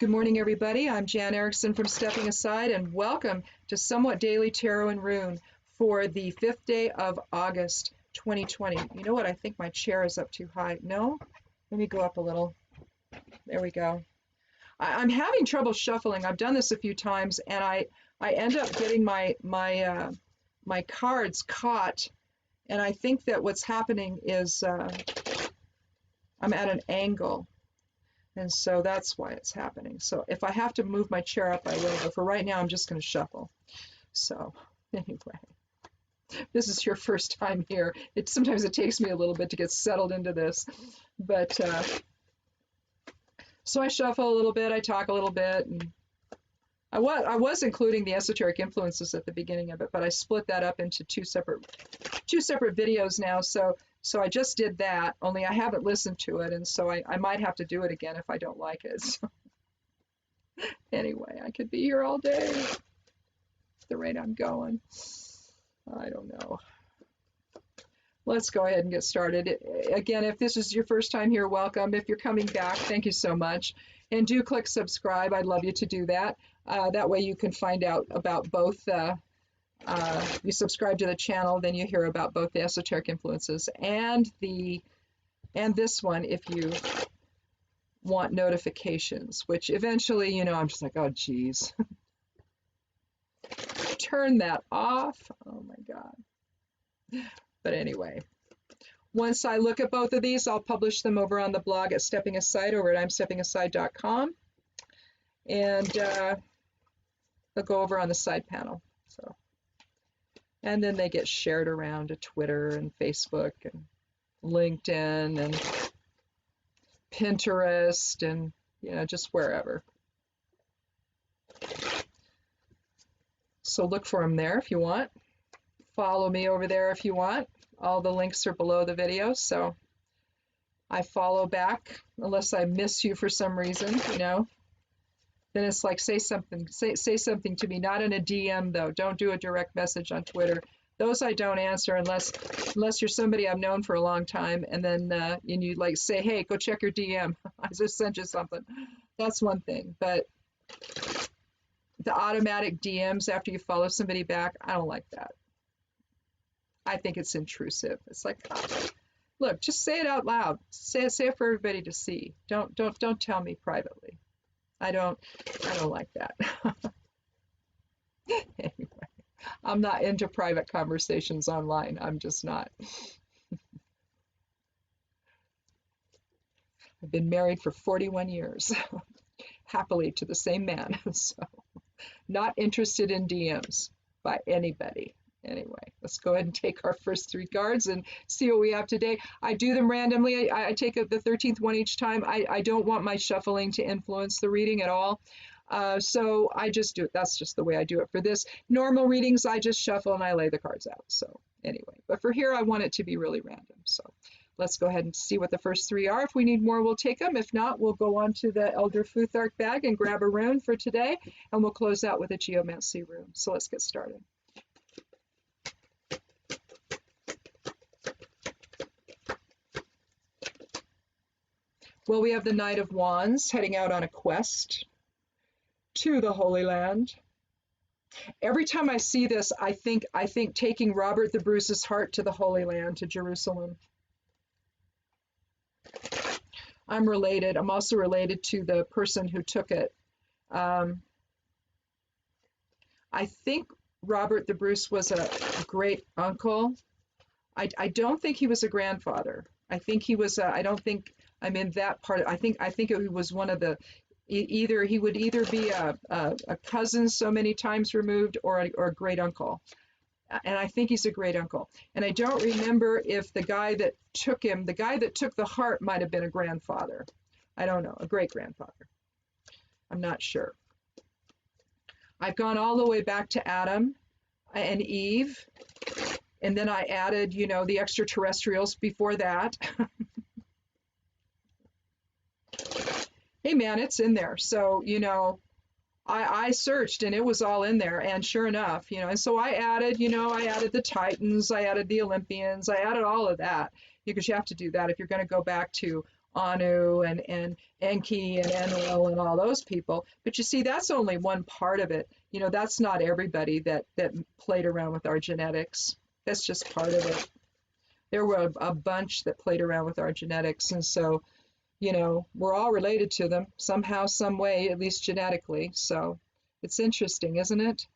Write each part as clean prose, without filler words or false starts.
Good morning, everybody. I'm Jan Erickson from Stepping Aside, and welcome to Somewhat Daily Tarot and Rune for the 5th day of August 2020. You know what? I think my chair is up too high. No? Let me go up a little. There we go. I'm having trouble shuffling. I've done this a few times, and I end up getting my cards caught, and I think that what's happening is I'm at an angle. And so that's why it's happening. So if I have to move my chair up, I will. But for right now, I'm just going to shuffle. So anyway, this is your first time here. Sometimes it takes me a little bit to get settled into this. But so I shuffle a little bit. I talk a little bit. And I was including the esoteric influences at the beginning of it, but I split that up into two separate videos now. So I just did that, only I haven't listened to it, and so I might have to do it again if I don't like it. So anyway, I could be here all day at the rate I'm going. I don't know. Let's go ahead and get started. Again, if this is your first time here, welcome. If you're coming back, thank you so much. And do click subscribe. I'd love you to do that. That way you can find out about both you subscribe to the channel, then you hear about both the esoteric influences and this one if you want notifications, which eventually, you know, I'm just like, oh geez. Turn that off. Oh my God. But anyway, once I look at both of these, I'll publish them over on the blog at Stepping Aside over at I'mSteppingAside.com, and they'll go over on the side panel. So. And then they get shared around to Twitter and Facebook and LinkedIn and Pinterest and, you know, just wherever. So look for them there if you want. Follow me over there if you want. All the links are below the video, so I follow back unless I miss you for some reason, you know. Then it's like, say something to me, not in a DM though. Don't do a direct message on Twitter. Those I don't answer unless you're somebody I've known for a long time, and then and you like say, hey, go check your DM. I just sent you something. That's one thing. But the automatic DMs after you follow somebody back, I don't like that. I think it's intrusive. It's like, oh, look, just say it out loud. Say it for everybody to see. Don't tell me privately. I don't like that. Anyway, I'm not into private conversations online. I'm just not. I've been married for 41 years, happily to the same man. So not interested in DMs by anybody. Anyway, let's go ahead and take our first 3 cards and see what we have today. I do them randomly. I take the 13th one each time. I don't want my shuffling to influence the reading at all. So I just do it. That's just the way I do it. For this normal readings, I just shuffle and I lay the cards out. So anyway, but for here, I want it to be really random. So let's go ahead and see what the first 3 are. If we need more, we'll take them. If not, we'll go on to the Elder Futhark bag and grab a rune for today, and we'll close out with a geomancy rune. So let's get started. Well, we have the Knight of Wands heading out on a quest to the Holy Land. Every time I see this, I think taking Robert the Bruce's heart to the Holy Land, to Jerusalem. I'm related. I'm also related to the person who took it. I think Robert the Bruce was a great uncle. I don't think he was a grandfather. I think he was. I don't think I'm in that part. I think it was one of the. He would either be a cousin so many times removed, or a great uncle, and I think he's a great uncle. And I don't remember if the guy that took him, the guy that took the heart, might have been a grandfather. I don't know, a great grandfather. I'm not sure. I've gone all the way back to Adam and Eve, and then I added, you know, the extraterrestrials before that. Hey man, it's in there. So, you know, I searched and it was all in there, and sure enough, you know, and so I added, you know, I added the Titans, I added the Olympians, I added all of that, because you have to do that if you're going to go back to Anu and Enki and Enlil and all those people. But you see, that's only one part of it. You know, that's not everybody that played around with our genetics. That's just part of it. There were a bunch that played around with our genetics, and so, you know, we're all related to them somehow, some way, at least genetically. So it's interesting, isn't it?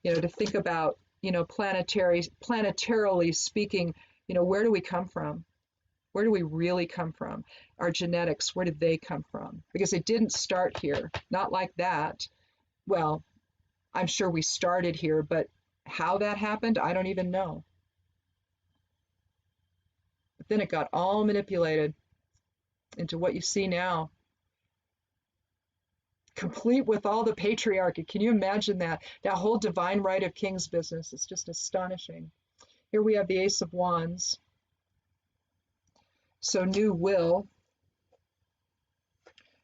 You know, to think about, you know, planetarily speaking, you know, where do we come from? Where do we really come from? Our genetics, where did they come from? Because it didn't start here, not like that. Well, I'm sure we started here, but how that happened, I don't even know. But then it got all manipulated into what you see now, complete with all the patriarchy. Can you imagine that? That whole divine right of kings business. It's just astonishing. Here we have the Ace of Wands. So new will,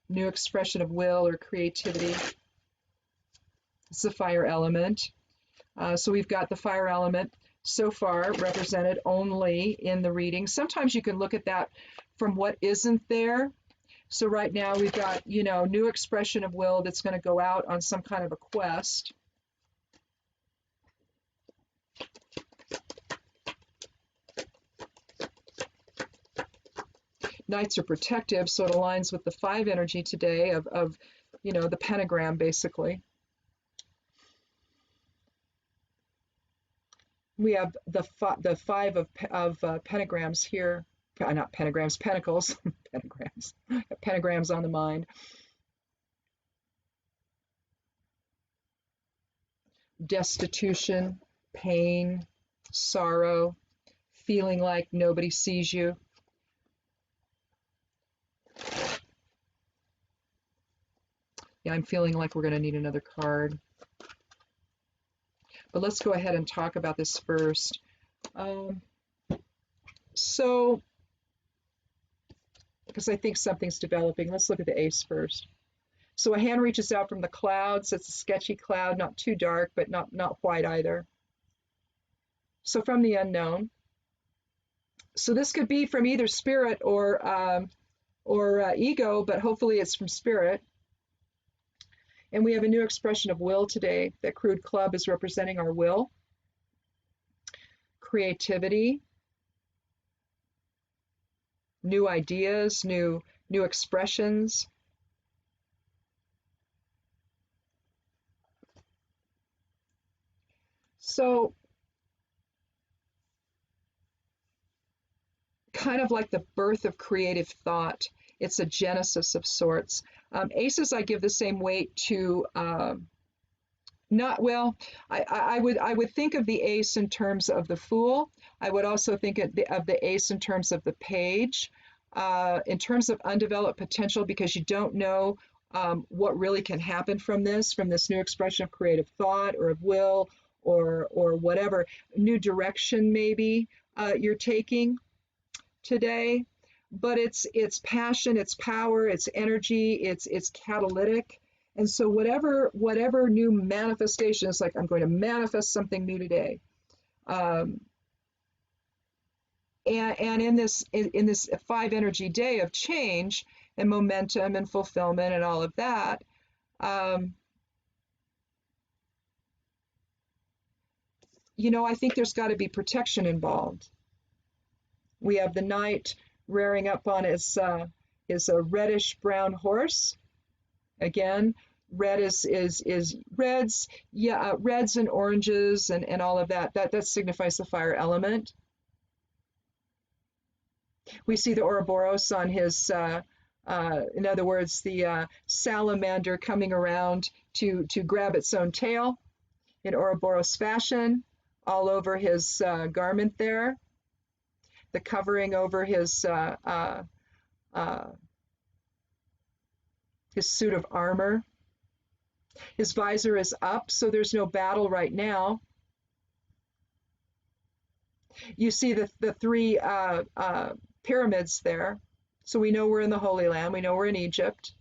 new expression of will or creativity. It's the fire element. So we've got the fire element so far represented only in the reading. Sometimes you can look at that from what isn't there. So right now we've got, you know, new expression of will that's going to go out on some kind of a quest. Knights are protective, so it aligns with the 5 energy today of you know, the pentagram basically. We have the 5 of pentagrams here. Not pentagrams, pentacles. Pentagrams. Pentagrams on the mind. Destitution, pain, sorrow, feeling like nobody sees you. Yeah, I'm feeling like we're going to need another card. But let's go ahead and talk about this first. So, because I think something's developing, let's look at the ace first. So a hand reaches out from the clouds. It's a sketchy cloud, not too dark, but not white either. So from the unknown. So this could be from either spirit or ego, but hopefully it's from spirit. And we have a new expression of will today. That crude club is representing our will, creativity, new ideas, new expressions. So kind of like the birth of creative thought. It's a genesis of sorts. Aces, I give the same weight to, not, well, I would think of the ace in terms of the fool. I would also think of the ace in terms of the page, in terms of undeveloped potential, because you don't know what really can happen from this new expression of creative thought or of will or whatever new direction maybe you're taking today. But it's passion, it's power, it's energy, it's catalytic. And so whatever new manifestation, it's like I'm going to manifest something new today. And in this 5 energy day of change and momentum and fulfillment and all of that, you know, I think there's got to be protection involved. We have the knight rearing up on his a reddish brown horse. Again, red is reds, yeah, reds and oranges and all of that. That signifies the fire element. We see the Ouroboros on his, in other words, the salamander coming around to grab its own tail in Ouroboros fashion, all over his garment there. The covering over his suit of armor. His visor is up, so there's no battle right now. You see the 3 pyramids there, so we know we're in the Holy Land. We know we're in Egypt.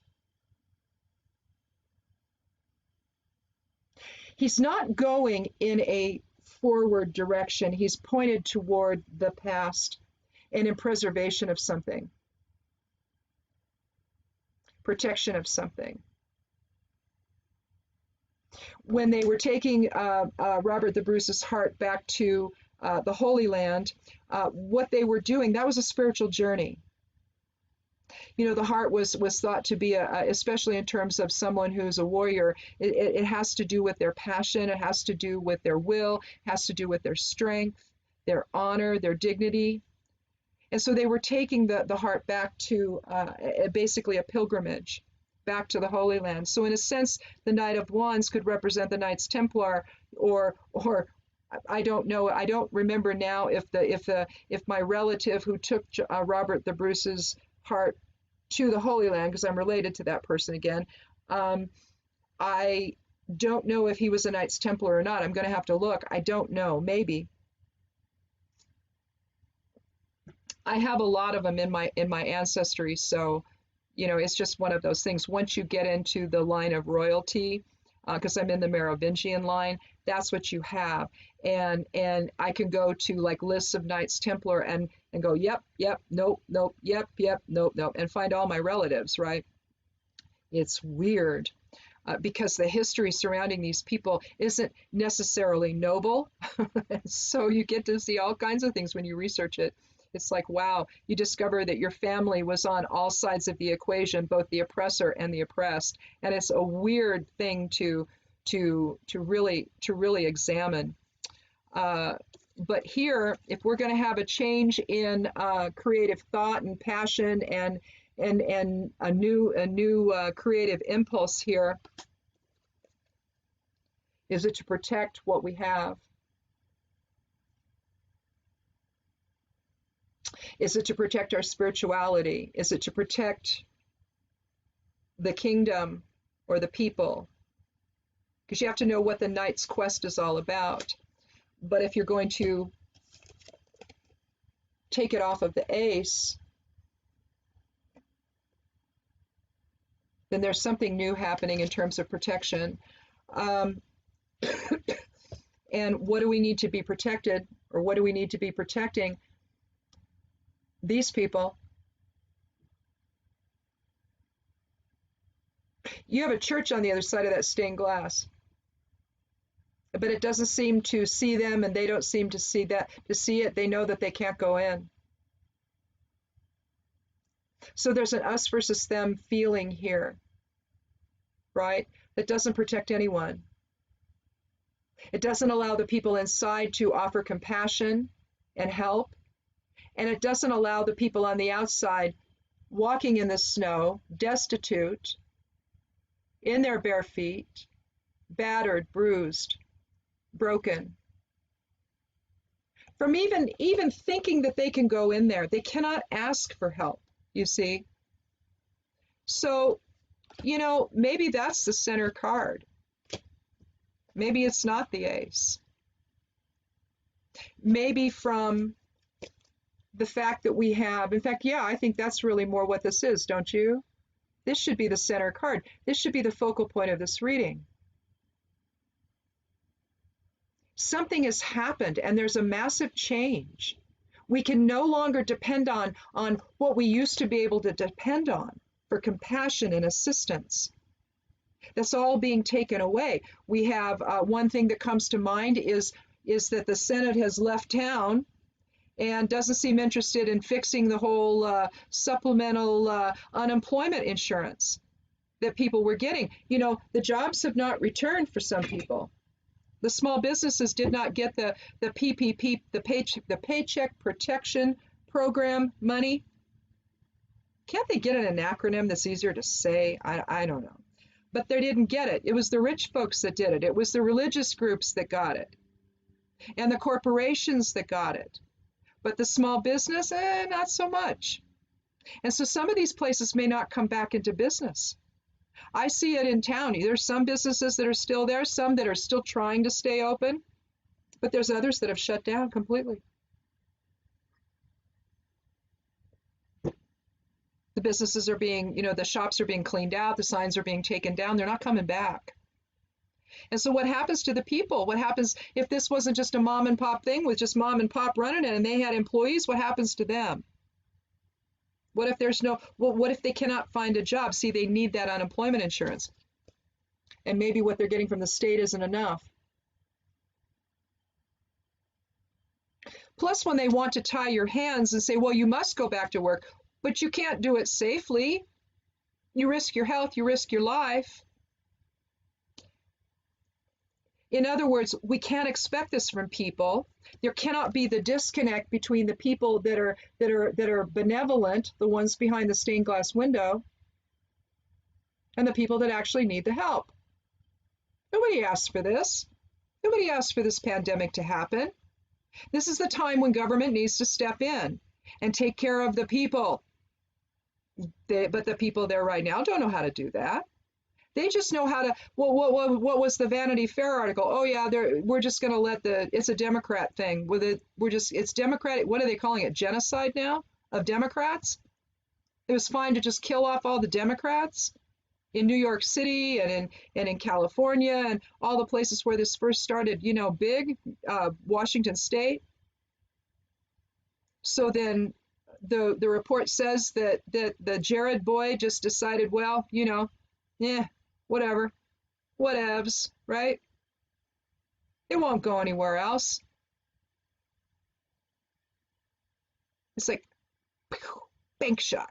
He's not going in a forward direction. He's pointed toward the past and in preservation of something, protection of something. When they were taking Robert the Bruce's heart back to the Holy Land, what they were doing, that was a spiritual journey. You know, the heart was thought to be, especially in terms of someone who's a warrior, it has to do with their passion, it has to do with their will, it has to do with their strength, their honor, their dignity. And so they were taking the heart back to basically a pilgrimage back to the Holy Land. So in a sense, the Knight of Wands could represent the Knights Templar, or I don't know. I don't remember now if my relative who took Robert the Bruce's heart to the Holy Land, because I'm related to that person again. I don't know if he was a Knights Templar or not. I'm going to have to look. I don't know. Maybe. I have a lot of them in my ancestry, so you know, it's just one of those things. Once you get into the line of royalty, because I'm in the Merovingian line, that's what you have. And I can go to like lists of Knights Templar and go, yep, nope, yep, nope, and find all my relatives, right? It's weird because the history surrounding these people isn't necessarily noble. So you get to see all kinds of things when you research it. It's like, wow, you discover that your family was on all sides of the equation, both the oppressor and the oppressed. And it's a weird thing to really examine. But here, if we're going to have a change in creative thought and passion and a new creative impulse here, is it to protect what we have? Is it to protect our spirituality? Is it to protect the kingdom or the people? Because you have to know what the knight's quest is all about. But if you're going to take it off of the ace, then there's something new happening in terms of protection. And what do we need to be protected, or what do we need to be protecting? These people. You have a church on the other side of that stained glass, but it doesn't seem to see them, and they don't seem to see it. They know that they can't go in. So there's an us versus them feeling here, right? That doesn't protect anyone. It doesn't allow the people inside to offer compassion and help. And it doesn't allow the people on the outside walking in the snow, destitute, in their bare feet, battered, bruised, broken, from even thinking that they can go in there. They cannot ask for help, you see. So, you know, maybe that's the center card. Maybe it's not the ace. Maybe from the fact that we have, in fact, yeah, I think that's really more what this is, don't you? This should be the center card. This should be the focal point of this reading. Something has happened and there's a massive change. We can no longer depend on what we used to be able to depend on for compassion and assistance. That's all being taken away. We have one thing that comes to mind is that the Senate has left town and doesn't seem interested in fixing the whole supplemental unemployment insurance that people were getting. You know, the jobs have not returned for some people. The small businesses did not get the PPP, the Paycheck Protection Program money. Can't they get an acronym that's easier to say? I don't know. But they didn't get it. It was the rich folks that did it. It was the religious groups that got it. And the corporations that got it. But the small business, not so much. And so some of these places may not come back into business. I see it in town. There's some businesses that are still there, some that are still trying to stay open, but there's others that have shut down completely. The businesses are being, you know, the shops are being cleaned out, the signs are being taken down, they're not coming back. And so what happens to the people? What happens if this wasn't just a mom and pop thing with just mom and pop running it and they had employees? What happens to them? What if there's no, well, what if they cannot find a job? See, they need that unemployment insurance. And maybe what they're getting from the state isn't enough. Plus, when they want to tie your hands and say, well, you must go back to work, but you can't do it safely. You risk your health, you risk your life. In other words, we can't expect this from people. There cannot be the disconnect between the people that are benevolent, the ones behind the stained glass window, and the people that actually need the help. Nobody asked for this. Nobody asked for this pandemic to happen. This is the time when government needs to step in and take care of the people. But the people there right now don't know how to do that. They just know how to, well, what was the Vanity Fair article? Oh yeah, we're just going to let it's a Democrat thing. It's Democratic, what are they calling it? Genocide now of Democrats? It was fine to just kill off all the Democrats in New York City and in California and all the places where this first started, big, Washington State. So then the report says that the Jared boy just decided, well, whatever, whatevs, right? It won't go anywhere else. It's like, bank shot.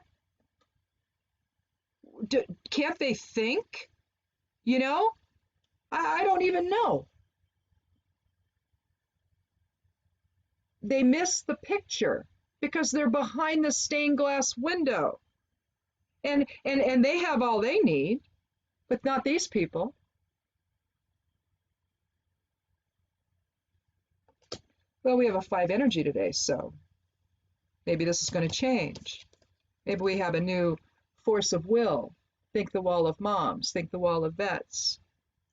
Can't they think? I don't even know. They miss the picture because they're behind the stained glass window. And they have all they need, but not these people. Well, we have a 5 energy today, so maybe this is going to change. Maybe we have a new force of will. Think the wall of moms, think the wall of vets,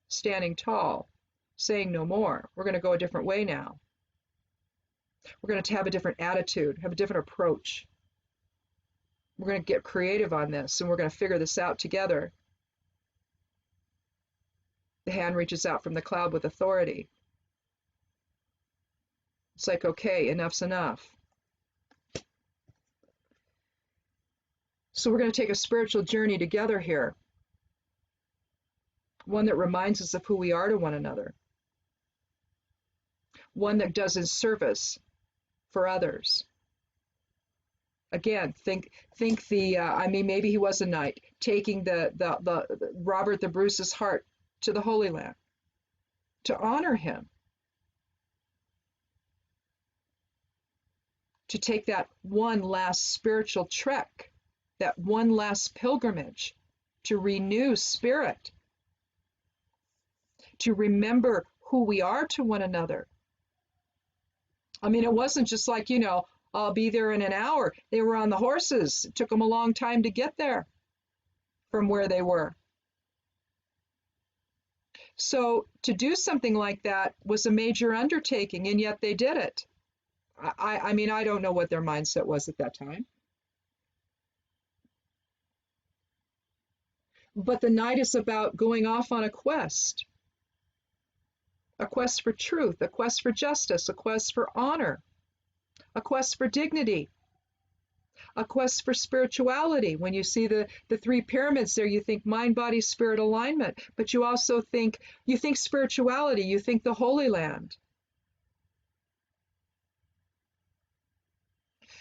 standing tall, saying no more. We're going to go a different way now. We're going to have a different attitude, have a different approach. We're going to get creative on this, and we're going to figure this out together. The hand reaches out from the cloud with authority. It's like, okay, enough's enough. So we're going to take a spiritual journey together here. One that reminds us of who we are to one another. One that does in service for others. Again, think maybe he was a knight, taking the Robert the Bruce's heart to the Holy Land, to honor him, to take that one last spiritual trek, that one last pilgrimage, to renew spirit, to remember who we are to one another. I mean, it wasn't just like, I'll be there in an hour. They were on the horses. It took them a long time to get there from where they were. So to do something like that was a major undertaking, and yet they did it. I mean, I don't know what their mindset was at that time. But the night is about going off on a quest for truth, a quest for justice, a quest for honor, a quest for dignity, a quest for spirituality. When you see the 3 pyramids there, you think mind, body, spirit alignment, but you also think spirituality, you think the Holy Land.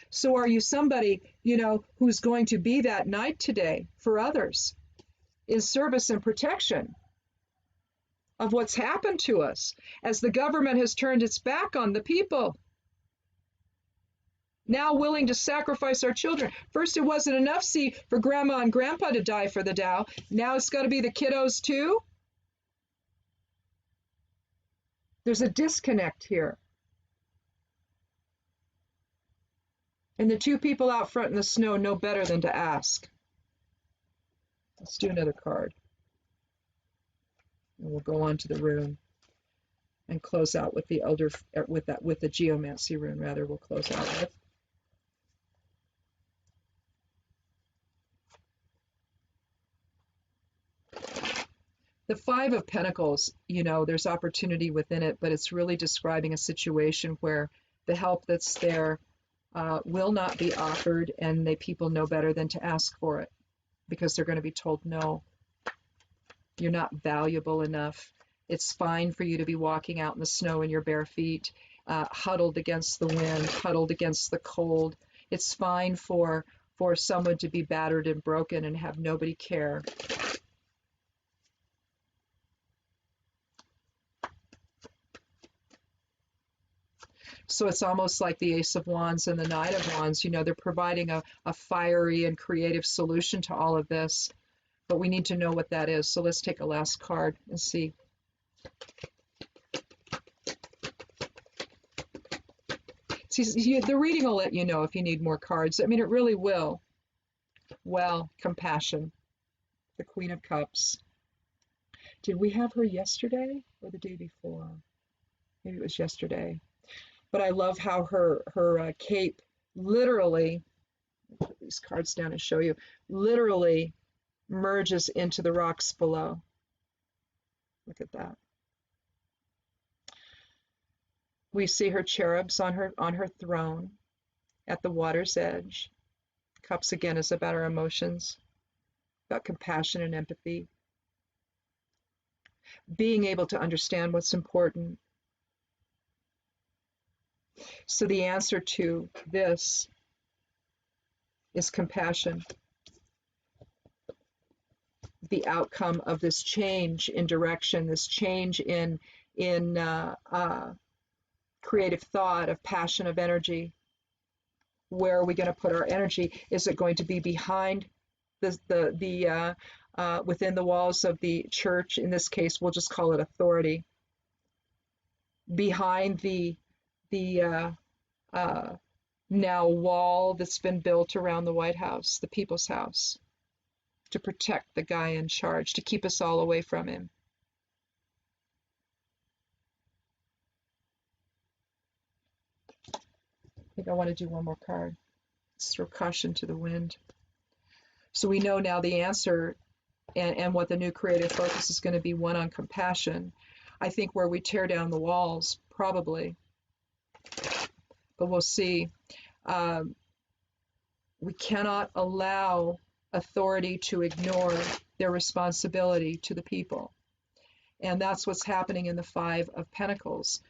So are you somebody, who's going to be that knight today for others in service and protection of what's happened to us as the government has turned its back on the people? Now willing to sacrifice our children. First, it wasn't enough, for grandma and grandpa to die for the Tao. Now it's got to be the kiddos too. There's a disconnect here. And the 2 people out front in the snow know better than to ask. Let's do another card. And we'll go on to the rune and close out with the with the geomancy rune, rather, we'll close out with. The Five of Pentacles, you know, there's opportunity within it, but it's really describing a situation where the help that's there will not be offered, and people know better than to ask for it because they're going to be told, no, you're not valuable enough. It's fine for you to be walking out in the snow in your bare feet, huddled against the wind, huddled against the cold. It's fine for someone to be battered and broken and have nobody care. So it's almost like the Ace of Wands and the Knight of Wands. You know, they're providing a fiery and creative solution to all of this, but we need to know what that is. So let's take a last card and see. See, the reading will let you know if you need more cards. I mean, it really will. Well, compassion, the Queen of Cups. Did we have her yesterday or the day before? Maybe it was yesterday. But I love how her cape literally, put these cards down and show you, literally merges into the rocks below. Look at that. We see her cherubs on her throne at the water's edge. Cups again is about our emotions, about compassion and empathy, being able to understand what's important. So the answer to this is compassion. The outcome of this change in direction, this change in creative thought, of passion, of energy. Where are we going to put our energy? Is it going to be behind the within the walls of the church? In this case, we'll just call it authority. Behind the now wall that's been built around the White House, the People's House, to protect the guy in charge, to keep us all away from him. I think I want to do one more card. Let's throw caution to the wind. So we know now the answer and what the new creative focus is going to be, one on compassion. I think where we tear down the walls, probably, but we'll see. We cannot allow authority to ignore their responsibility to the people. And that's what's happening in the Five of Pentacles.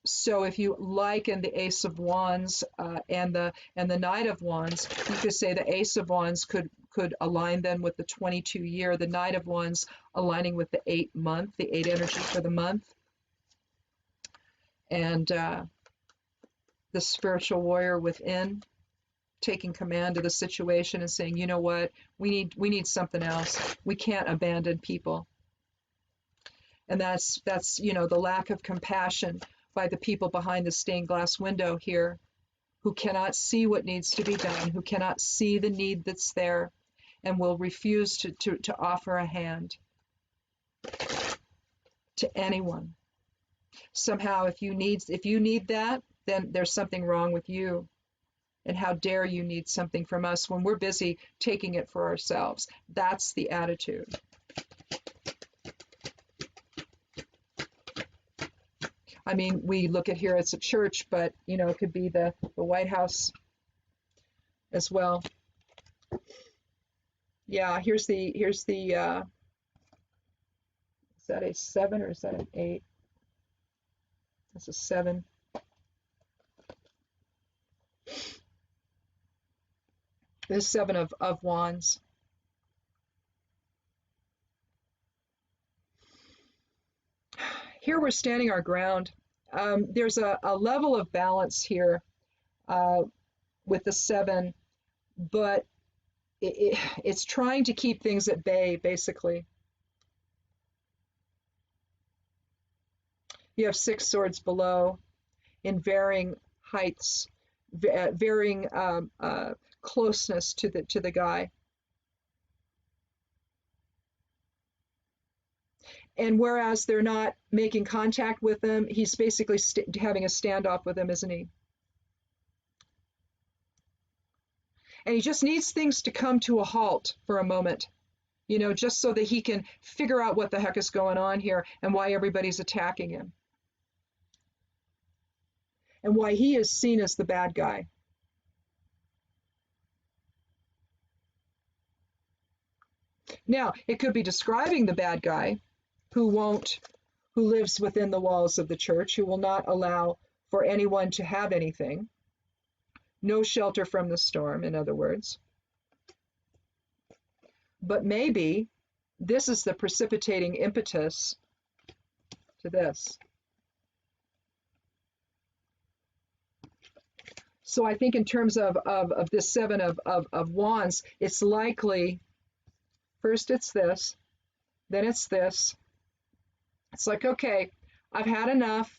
So if you liken the Ace of Wands and the Knight of Wands, you could say the Ace of Wands could align then with the 22-year, the Knight of Wands aligning with the 8-month, the 8 energy for the month, and the spiritual warrior within taking command of the situation and saying, you know what, we need something else. We can't abandon people. And that's you know, the lack of compassion by the people behind the stained glass window here, who cannot see what needs to be done, who cannot see the need that's there, and will refuse to offer a hand to anyone. Somehow, if you need that, then there's something wrong with you. And how dare you need something from us when we're busy taking it for ourselves? That's the attitude. I mean, we look at here, it's a church, but, you know, it could be the White House as well. Yeah, here's the is that a 7 or is that an 8? That's a 7. There's 7 of Wands. Here we're standing our ground. There's a level of balance here with the 7, but it's trying to keep things at bay, basically. You have 6 swords below in varying heights, varying closeness to the guy. And whereas they're not making contact with him, he's basically having a standoff with him, isn't he? And he just needs things to come to a halt for a moment. you know, just so that he can figure out what the heck is going on here and why everybody's attacking him and why he is seen as the bad guy. Now, it could be describing the bad guy who lives within the walls of the church, who will not allow for anyone to have anything. No shelter from the storm, in other words. But maybe this is the precipitating impetus to this. So I think in terms of this Seven of Wands, it's likely, first it's this, then it's this. It's like, okay, I've had enough.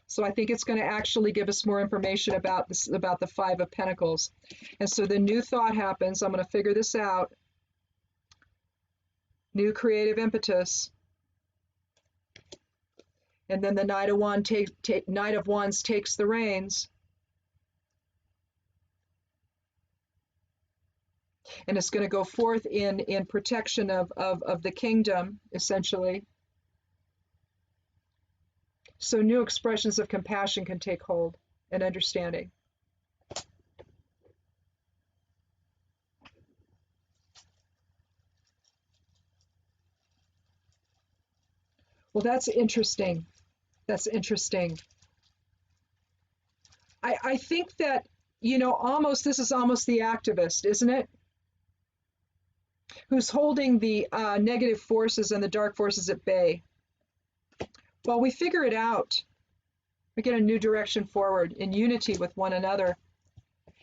So I think it's going to actually give us more information about this, about the Five of Pentacles. And so the new thought happens. I'm going to figure this out. New creative impetus. And then the Knight of Wands takes the reins. And it's going to go forth in protection of the kingdom, essentially. So new expressions of compassion can take hold and understanding. Well, that's interesting. That's interesting. I think that, you know, almost, this is almost the activist, isn't it? Who's holding the negative forces and the dark forces at bay. Well, we figure it out. We get a new direction forward in unity with one another,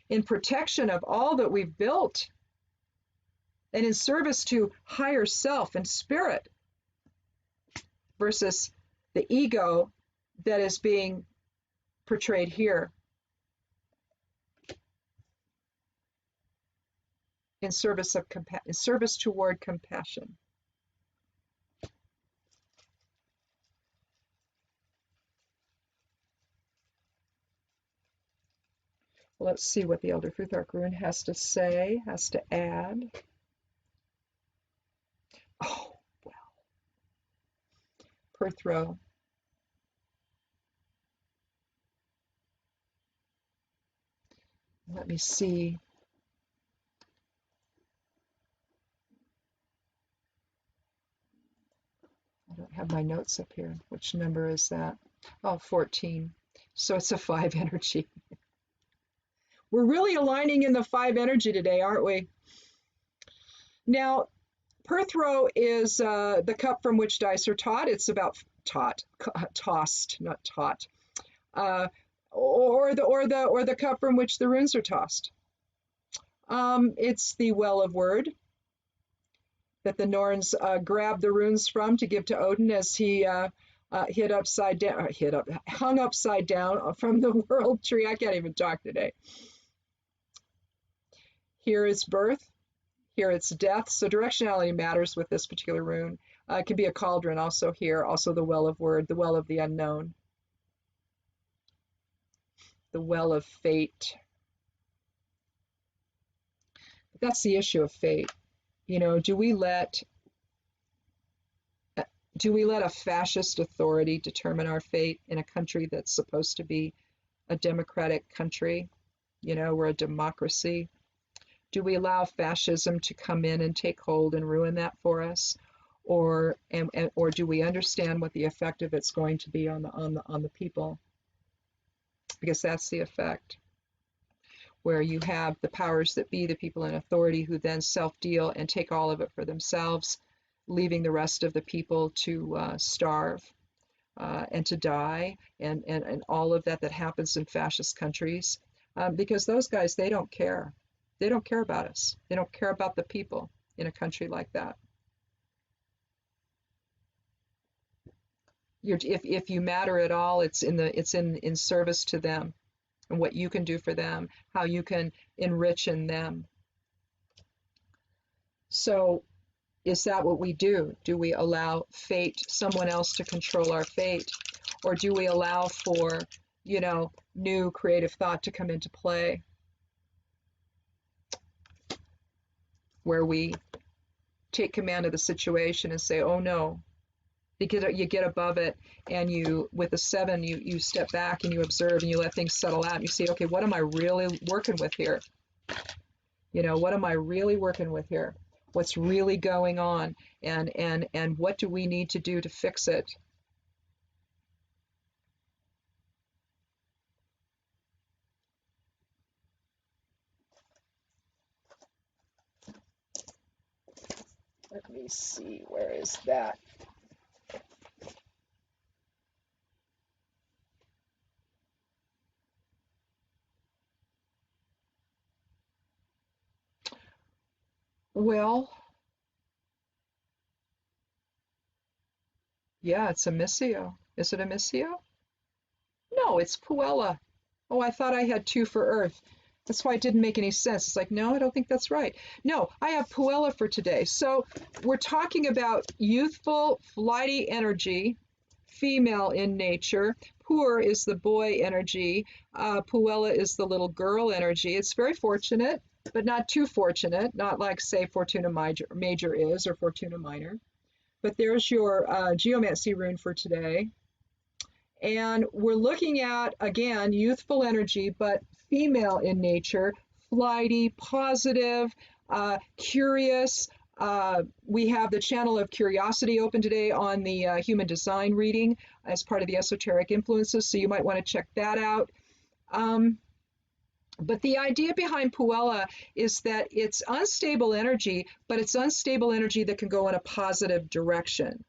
in protection of all that we've built, and in service to higher self and spirit versus the ego that is being portrayed here. In service toward compassion. Well, let's see what the Elder Futhark rune has to say, has to add. Oh, well. Perthro. Let me see. I don't have my notes up here. Which number is that? Oh, 14. So it's a 5 energy. We're really aligning in the 5 energy today, aren't we? Now, Perthro is the cup from which dice are taught. It's about tossed, not taught. Or the cup from which the runes are tossed. It's the well of word that the Norns grabbed the runes from to give to Odin as he hung upside down from the world tree. I can't even talk today. Here is birth, here it's death. So directionality matters with this particular rune. It can be a cauldron also here, also the well of word, the well of the unknown, the well of fate. That's the issue of fate. You know, do we let a fascist authority determine our fate in a country that's supposed to be a democratic country? You know, we're a democracy. Do we allow fascism to come in and take hold and ruin that for us, or do we understand what the effect of it's going to be on the people? Because that's the effect, where you have the powers that be, the people in authority, who then self-deal and take all of it for themselves, leaving the rest of the people to starve and to die, and all of that happens in fascist countries, because those guys, they don't care. They don't care about us. They don't care about the people in a country like that. If you matter at all, it's in service to them, and what you can do for them, how you can enrich in them. So is that what we do? Do we allow fate, someone else, to control our fate? Or do we allow for, you know, new creative thought to come into play, where we take command of the situation and say, oh no. You get above it, and you, with a 7, you step back and you observe and you let things settle out and you say, okay, what am I really working with here? You know, what am I really working with here? What's really going on? And what do we need to do to fix it? Let me see, where is that? Well, yeah, it's a missio. Is it a missio? No, it's Puella. Oh, I thought I had 2 for Earth. That's why it didn't make any sense. It's like, no, I don't think that's right. No, I have Puella for today. So we're talking about youthful, flighty energy, female in nature. Pur is the boy energy. Puella is the little girl energy. It's very fortunate, but not too fortunate. Not like, say, Fortuna Major is, or Fortuna Minor. But there's your geomancy rune for today. And we're looking at, again, youthful energy, but female in nature, flighty, positive, curious. We have the channel of curiosity open today on the human design reading as part of the esoteric influences, so you might want to check that out. But the idea behind Puella is that it's unstable energy, but it's unstable energy that can go in a positive direction.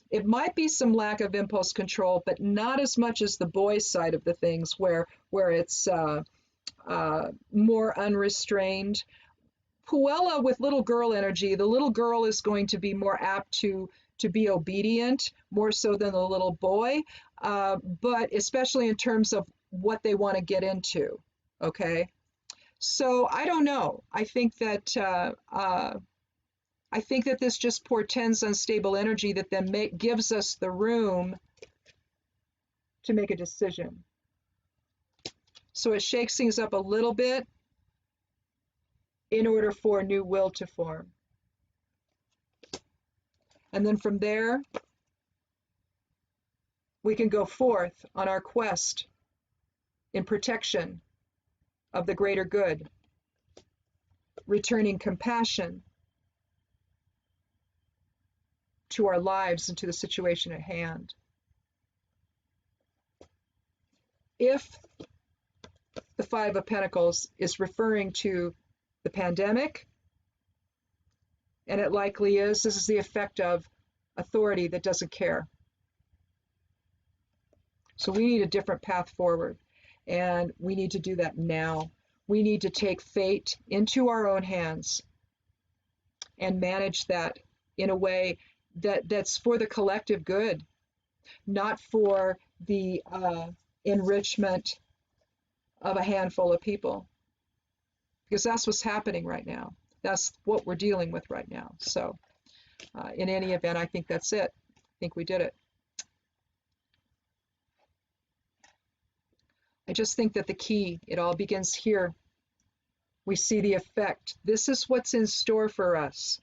It might be some lack of impulse control, but not as much as the boys' side of the things, where it's more unrestrained. Puella with little girl energy, the little girl is going to be more apt to be obedient, more so than the little boy, but especially in terms of what they want to get into. Okay, so I don't know. I think that this just portends unstable energy that then gives us the room to make a decision. So it shakes things up a little bit in order for new will to form. And then from there, we can go forth on our quest in protection of the greater good, returning compassion to our lives and to the situation at hand. If the 5 of Pentacles is referring to the pandemic, and it likely is, this is the effect of authority that doesn't care. So we need a different path forward, and we need to do that now. We need to take fate into our own hands and manage that in a way that's for the collective good, not for the enrichment of a handful of people, because that's what's happening right now. That's what we're dealing with right now. So in any event, I think that's it. I think we did it. I just think that the key, it all begins here. We see the effect. This is what's in store for us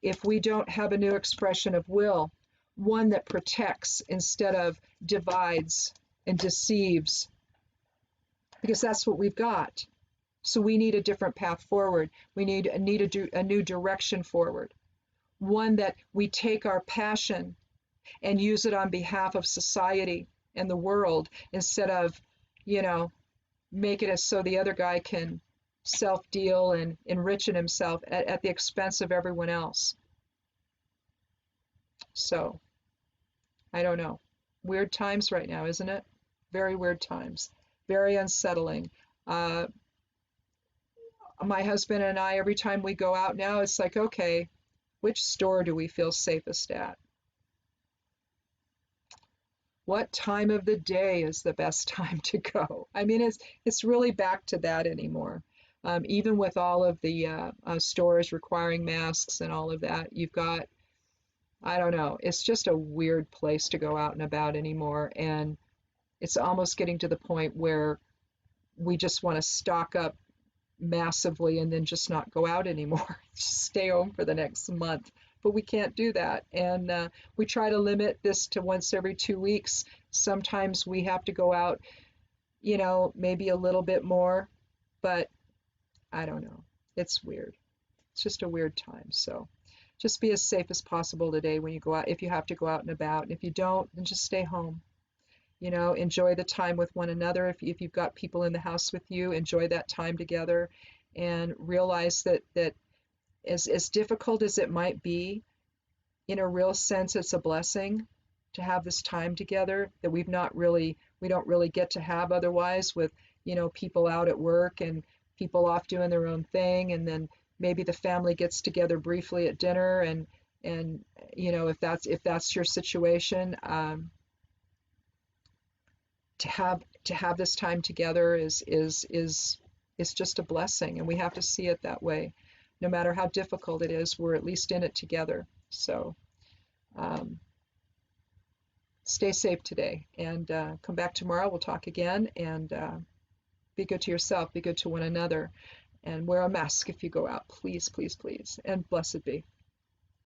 if we don't have a new expression of will, one that protects instead of divides and deceives, because that's what we've got. So we need a different path forward. We need a new direction forward, one that we take our passion and use it on behalf of society and the world, instead of, make it as so the other guy can self-deal and enriching himself at the expense of everyone else. So, I don't know. Weird times right now, isn't it? Very weird times. Very unsettling. My husband and I, every time we go out now, it's like, okay, which store do we feel safest at? What time of the day is the best time to go? I mean, it's really back to that anymore. Even with all of the stores requiring masks and all of that, you've got, I don't know, it's just a weird place to go out and about anymore. And it's almost getting to the point where we just want to stock up massively and then just not go out anymore. Just stay home for the next month. but we can't do that. And we try to limit this to once every 2 weeks. Sometimes we have to go out, you know, maybe a little bit more, but I don't know. It's weird. It's just a weird time. So just be as safe as possible today when you go out, if you have to go out and about. And if you don't, then just stay home. You know, enjoy the time with one another. If you've got people in the house with you, enjoy that time together, and realize that as difficult as it might be, in a real sense, it's a blessing to have this time together that we don't really get to have otherwise, with, you know, people out at work and people off doing their own thing, and then maybe the family gets together briefly at dinner, and you know, if that's your situation, to have this time together is just a blessing, and we have to see it that way. No matter how difficult it is, we're at least in it together. So stay safe today, and come back tomorrow. We'll talk again, and be good to yourself, be good to one another, and wear a mask if you go out, please, please, please, and blessed be.